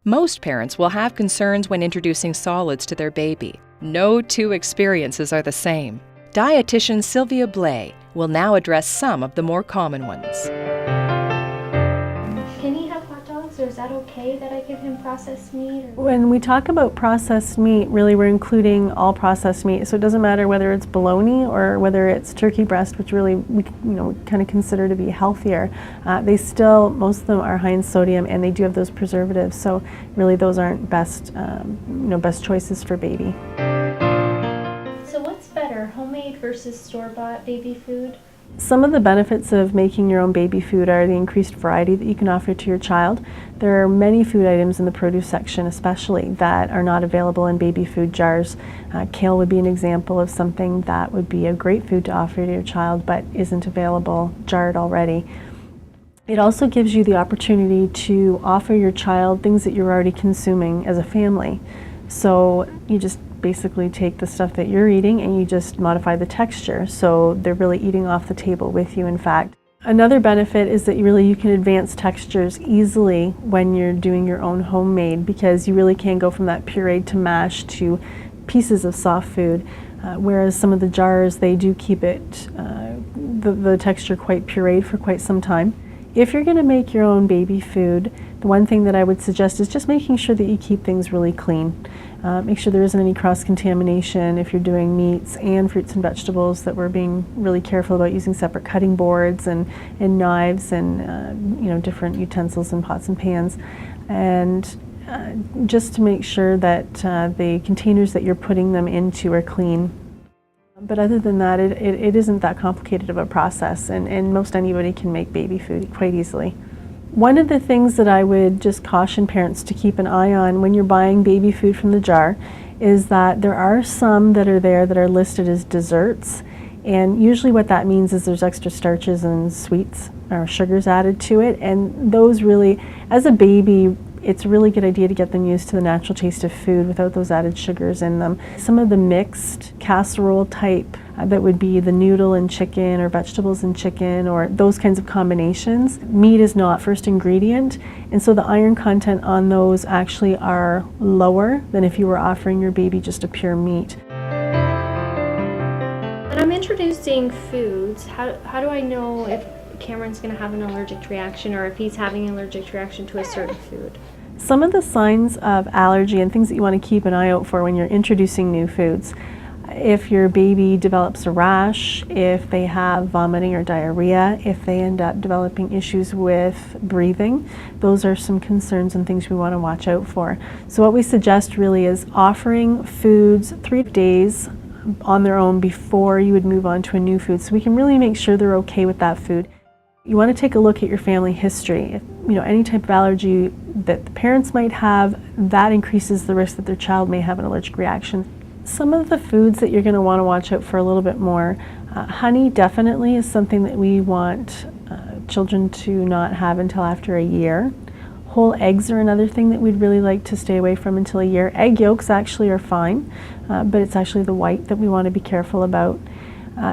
Most parents will have concerns when introducing solids to their baby. No two experiences are the same. Dietitian Sylvia Blais will now address some of the more common ones. Can he have hot dogs, or is that okay that I give him processed meat? When we talk about processed meat, really we're including all processed meat. So it doesn't matter whether it's bologna or whether it's turkey breast, which really we kind of consider to be healthier. They still, most of them are high in sodium, and they do have those preservatives. So really those aren't best choices for baby. So what's better, homemade versus store-bought baby food? Some of the benefits of making your own baby food are the increased variety that you can offer to your child. There are many food items in the produce section especially that are not available in baby food jars. Kale would be an example of something that would be a great food to offer to your child but isn't available jarred already. It also gives you the opportunity to offer your child things that you're already consuming as a family. So you just basically take the stuff that you're eating and you just modify the texture, so they're really eating off the table with you, in fact. Another benefit is that you can advance textures easily when you're doing your own homemade, because you really can go from that pureed to mash to pieces of soft food, whereas some of the jars, they do keep it, the texture quite pureed for quite some time. If you're going to make your own baby food, the one thing that I would suggest is just making sure that you keep things really clean. Make sure there isn't any cross-contamination if you're doing meats and fruits and vegetables, that we're being really careful about using separate cutting boards and knives and different utensils and pots and pans. And just to make sure that the containers that you're putting them into are clean. But other than that, it isn't that complicated of a process, and most anybody can make baby food quite easily. One of the things that I would just caution parents to keep an eye on when you're buying baby food from the jar is that there are some that are there that are listed as desserts, and usually what that means is there's extra starches and sweets or sugars added to it, and those really, as a baby, it's a really good idea to get them used to the natural taste of food without those added sugars in them. Some of the mixed casserole type that would be the noodle and chicken or vegetables and chicken or those kinds of combinations, meat is not first ingredient, and so the iron content on those actually are lower than if you were offering your baby just a pure meat. When I'm introducing foods, how do I know if Cameron's going to have an allergic reaction or if he's having an allergic reaction to a certain food? Some of the signs of allergy and things that you want to keep an eye out for when you're introducing new foods. If your baby develops a rash, if they have vomiting or diarrhea, if they end up developing issues with breathing, those are some concerns and things we want to watch out for. So what we suggest really is offering foods 3 days on their own before you would move on to a new food, so we can really make sure they're okay with that food. You want to take a look at your family history. Any type of allergy that the parents might have, that increases the risk that their child may have an allergic reaction. Some of the foods that you're going to want to watch out for a little bit more, honey definitely is something that we want children to not have until after a year. Whole eggs are another thing that we'd really like to stay away from until a year. Egg yolks actually are fine, but it's actually the white that we want to be careful about.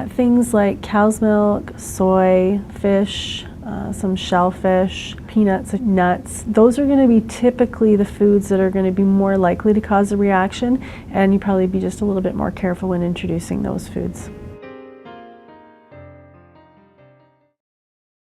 Things like cow's milk, soy, fish, some shellfish, peanuts, nuts, those are going to be typically the foods that are going to be more likely to cause a reaction, and you probably be just a little bit more careful when introducing those foods.